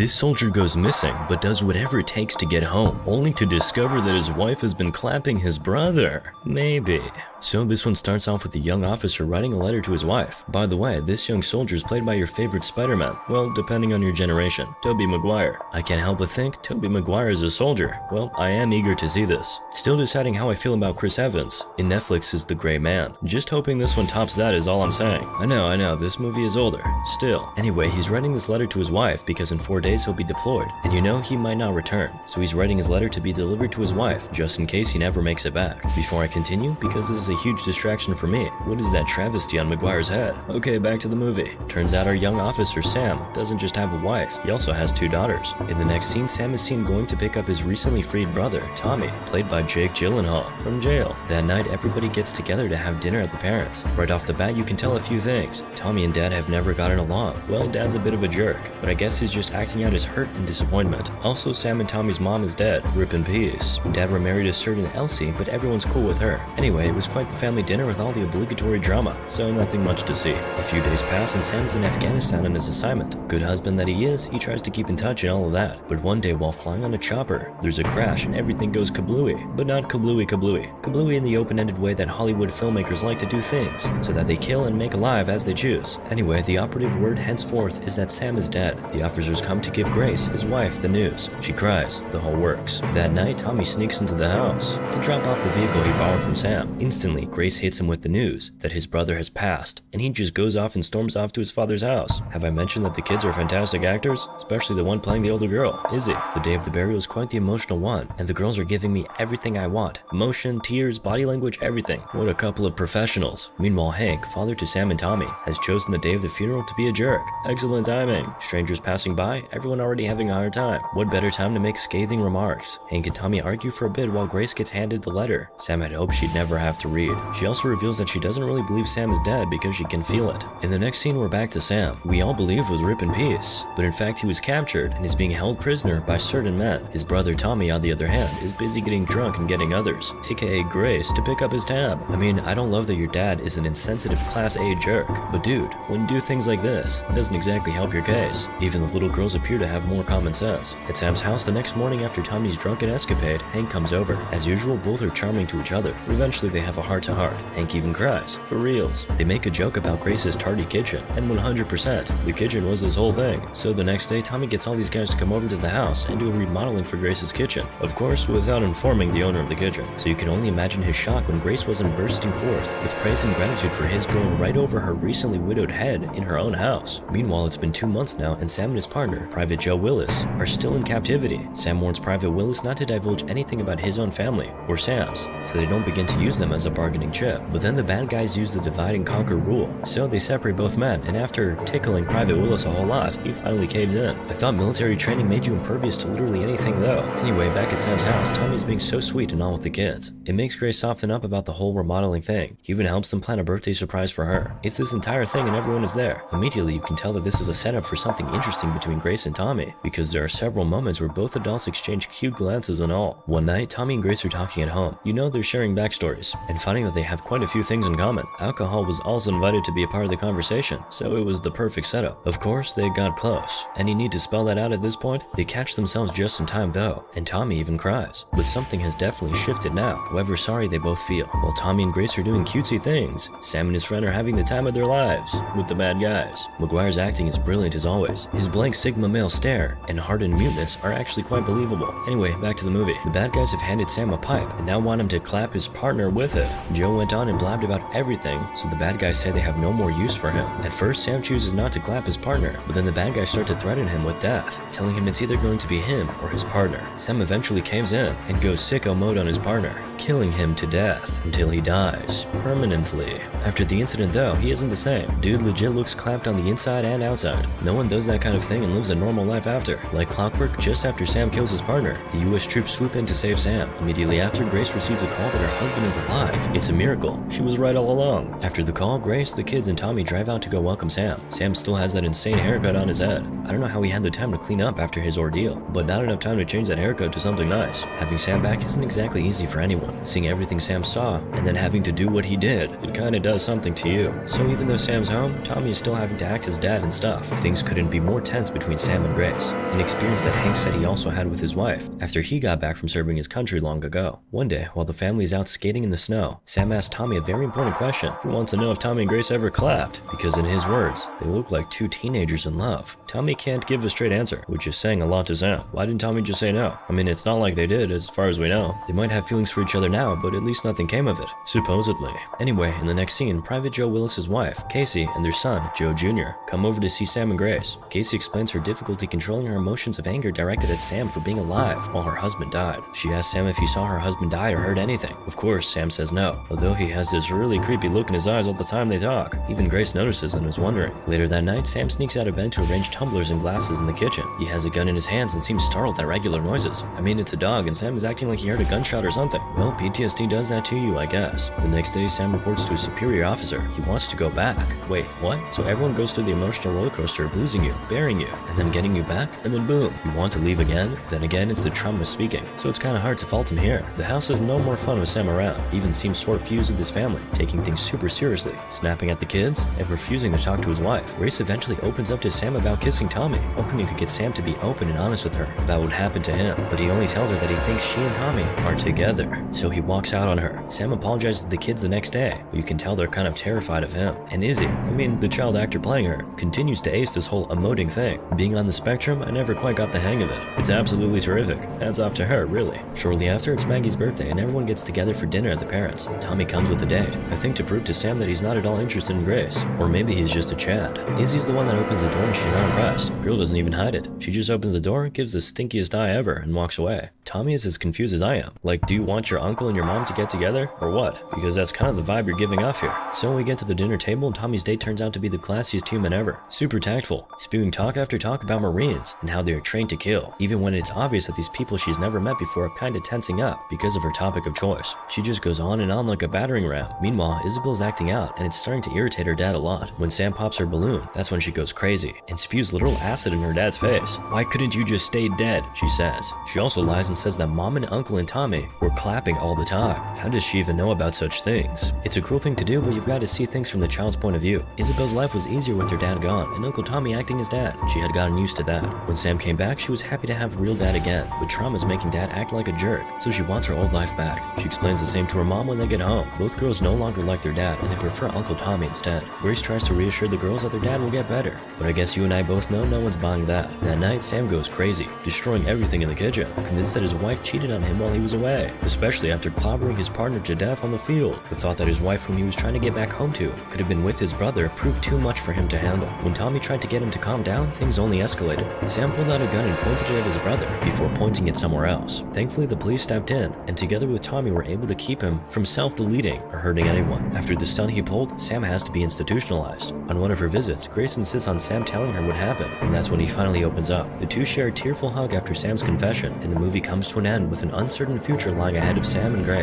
This soldier goes missing, but does whatever it takes to get home, only to discover that his wife has been clapping his brother. Maybe. So this one starts off with a young officer writing a letter to his wife. By the way, this young soldier is played by your favorite Spider-Man. Well, depending on your generation, Tobey Maguire. I can't help but think Tobey Maguire is a soldier. Well, I am eager to see this. Still deciding how I feel about Chris Evans in Netflix's The Gray Man. Just hoping this one tops that is all I'm saying. I know, this movie is older. Still. Anyway, he's writing this letter to his wife because in 4 days he'll be deployed. And you know he might not return. So he's writing his letter to be delivered to his wife, just in case he never makes it back. Before I continue, because this is a huge distraction for me, what is that travesty on Maguire's head? Okay, back to the movie. Turns out our young officer, Sam, doesn't just have a wife, he also has 2 daughters. In the next scene, Sam is seen going to pick up his recently freed brother, Tommy, played by Jake Gyllenhaal, from jail. That night, everybody gets together to have dinner at the parents'. Right off the bat, you can tell a few things. Tommy and Dad have never gotten along. Well, Dad's a bit of a jerk, but I guess he's just acting out his hurt and disappointment. Also, Sam and Tommy's mom is dead. Rip in peace. Dad remarried a certain Elsie, but everyone's cool with her. Anyway, it was quite the family dinner with all the obligatory drama, so nothing much to see. A few days pass and Sam's in Afghanistan on his assignment. Good husband that he is, he tries to keep in touch and all of that. But one day while flying on a chopper, there's a crash and everything goes kablooey. But not kablooey kablooey. Kablooey in the open-ended way that Hollywood filmmakers like to do things, so that they kill and make alive as they choose. Anyway, the operative word henceforth is that Sam is dead. The officers come to give Grace, his wife, the news. She cries. The whole works. That night, Tommy sneaks into the house to drop off the vehicle he borrowed from Sam. Instantly, Grace hits him with the news that his brother has passed, and he just goes off and storms off to his father's house. Have I mentioned that the kids are fantastic actors? Especially the one playing the older girl, Izzy. The day of the burial is quite the emotional one, and the girls are giving me everything I want. Emotion, tears, body language, everything. What a couple of professionals. Meanwhile, Hank, father to Sam and Tommy, has chosen the day of the funeral to be a jerk. Excellent timing. Strangers passing by, everyone already having a hard time. What better time to make scathing remarks? Hank and Tommy argue for a bit while Grace gets handed the letter Sam had hoped she'd never have to read. She also reveals that she doesn't really believe Sam is dead because she can feel it. In the next scene, we're back to Sam. We all believe was Rip in peace, but in fact he was captured and is being held prisoner by certain men. His brother Tommy, on the other hand, is busy getting drunk and getting others, aka Grace, to pick up his tab. I mean, I don't love that your dad is an insensitive class A jerk, but dude, when you do things like this, it doesn't exactly help your case. Even the little girls appear to have more common sense. At Sam's house the next morning after Tommy's drunken escapade, Hank comes over. As usual, both are charming to each other. Eventually they have a heart-to-heart. Hank even cries. For reals. They make a joke about Grace's tardy kitchen, and 100%, the kitchen was this whole thing. So the next day, Tommy gets all these guys to come over to the house and do a remodeling for Grace's kitchen. Of course, without informing the owner of the kitchen. So you can only imagine his shock when Grace wasn't bursting forth with praise and gratitude for his going right over her recently widowed head in her own house. Meanwhile, it's been 2 months now, and Sam and his partner, Private Joe Willis, are still in captivity. Sam warns Private Willis not to divulge anything about his own family, or Sam's, so they don't begin to use them as a bargaining chip. But then the bad guys use the divide and conquer rule, so they separate both men, and after tickling Private Willis a whole lot, he finally caves in. I thought military training made you impervious to literally anything though. Anyway, back at Sam's house, Tommy's being so sweet and all with the kids. It makes Grace soften up about the whole remodeling thing. He even helps them plan a birthday surprise for her. It's this entire thing and everyone is there. Immediately, you can tell that this is a setup for something interesting between Grace and Tommy, because there are several moments where both adults exchange cute glances and all. One night, Tommy and Grace are talking at home. You know they're sharing backstories, and finding that they have quite a few things in common. Alcohol was also invited to be a part of the conversation, so it was the perfect setup. Of course, they got close. Any need to spell that out at this point? They catch themselves just in time though, and Tommy even cries. But something has definitely shifted now, however sorry they both feel. While Tommy and Grace are doing cutesy things, Sam and his friend are having the time of their lives with the bad guys. Maguire's acting is brilliant as always. His blank Sigma male stare and hardened muteness are actually quite believable. Anyway, back to the movie. The bad guys have handed Sam a pipe and now want him to clap his partner with it. Joe went on and blabbed about everything, so the bad guys say they have no more use for him. At first, Sam chooses not to clap his partner, but then the bad guys start to threaten him with death, telling him it's either going to be him or his partner. Sam eventually caves in and goes sicko mode on his partner, killing him to death until he dies permanently. After the incident though, he isn't the same. Dude legit looks clapped on the inside and outside. No one does that kind of thing and lives a normal life after. Like clockwork, just after Sam kills his partner, the US troops swoop in to save Sam. Immediately after, Grace receives a call that her husband is alive. It's a miracle. She was right all along. After the call, Grace, the kids, and Tommy drive out to go welcome Sam. Sam still has that insane haircut on his head. I don't know how he had the time to clean up after his ordeal, but not enough time to change that haircut to something nice. Having Sam back isn't exactly easy for anyone. Seeing everything Sam saw, and then having to do what he did, it kinda does something to you. So even though Sam's home, Tommy is still having to act as dad and stuff. Things couldn't be more tense between Sam Sam and Grace, an experience that Hank said he also had with his wife after he got back from serving his country long ago. One day, while the family is out skating in the snow, Sam asked Tommy a very important question. He wants to know if Tommy and Grace ever clapped, because in his words, they look like two teenagers in love. Tommy can't give a straight answer, which is saying a lot to Sam. Why didn't Tommy just say no? I mean, it's not like they did, as far as we know. They might have feelings for each other now, but at least nothing came of it, supposedly. Anyway, in the next scene, Private Joe Willis's wife, Casey, and their son, Joe Jr., come over to see Sam and Grace. Casey explains her difficulty controlling her emotions of anger directed at Sam for being alive while her husband died. She asks Sam if he saw her husband die or heard anything. Of course, Sam says no, although he has this really creepy look in his eyes all the time they talk. Even Grace notices and is wondering. Later that night, Sam sneaks out of bed to arrange tumblers and glasses in the kitchen. He has a gun in his hands and seems startled at regular noises. I mean, it's a dog, and Sam is acting like he heard a gunshot or something. Well, PTSD does that to you, I guess. The next day, Sam reports to a superior officer. He wants to go back. Wait, what? So everyone goes through the emotional roller coaster of losing you, burying you, and then getting you back, and then boom, you want to leave again? Then again, it's the trauma speaking, so it's kinda hard to fault him here. The house has no more fun with Sam around. He even seems sort of fused with his family, taking things super seriously, snapping at the kids, and refusing to talk to his wife. Grace eventually opens up to Sam about kissing Tommy, hoping he could get Sam to be open and honest with her about what happened to him, but he only tells her that he thinks she and Tommy are together. So he walks out on her. Sam apologizes to the kids the next day, but you can tell they're kind of terrified of him. And Izzy, I mean the child actor playing her, continues to ace this whole emoting thing. Being on the spectrum, I never quite got the hang of it. It's absolutely terrific. Hats off to her, really. Shortly after, it's Maggie's birthday and everyone gets together for dinner at the parents'. Tommy comes with a date, I think to prove to Sam that he's not at all interested in Grace. Or maybe he's just a Chad. Izzy's the one that opens the door and she's not impressed. Girl doesn't even hide it. She just opens the door, gives the stinkiest eye ever, and walks away. Tommy is as confused as I am. Like, do you want your uncle and your mom to get together, or what? Because that's kind of the vibe you're giving off here. So we get to the dinner table and Tommy's date turns out to be the classiest human ever. Super tactful, spewing talk after talk about Marines and how they are trained to kill, even when it's obvious that these people she's never met before are kinda tensing up because of her topic of choice. She just goes on and on like a battering ram. Meanwhile, Isabel's acting out and it's starting to irritate her dad a lot. When Sam pops her balloon, that's when she goes crazy and spews literal acid in her dad's face. Why couldn't you just stay dead? She says. She also lies and says that mom and uncle and Tommy were clapping all the time. How does she even know about such things? It's a cruel thing to do, but you've got to see things from the child's point of view. Isabel's life was easier with her dad gone and Uncle Tommy acting as dad. She had gotten used to that. When Sam came back, she was happy to have real dad again, but trauma's making dad act like a jerk, so she wants her old life back. She explains the same to her mom when they get home. Both girls no longer like their dad and they prefer Uncle Tommy instead. Grace tries to reassure the girls that their dad will get better, but I guess you and I both know no one's buying that. That night, Sam goes crazy, destroying everything in the kitchen, convinced that his wife cheated on him while he was away, especially after clobbering his partner to death on the field. The thought that his wife, whom he was trying to get back home to, could have been with his brother proved too much for him to handle. When Tommy tried to get him to calm down, things only escalated. Sam pulled out a gun and pointed it at his brother before pointing it somewhere else. Thankfully, the police stepped in, and together with Tommy were able to keep him from self-deleting or hurting anyone. After the stunt he pulled, Sam has to be institutionalized. On one of her visits, Grace insists on Sam telling her what happened, and that's when he finally opens up. The two share a tearful hug after Sam's confession, and the movie comes to an end with an uncertain future lying ahead of Sam and Grace.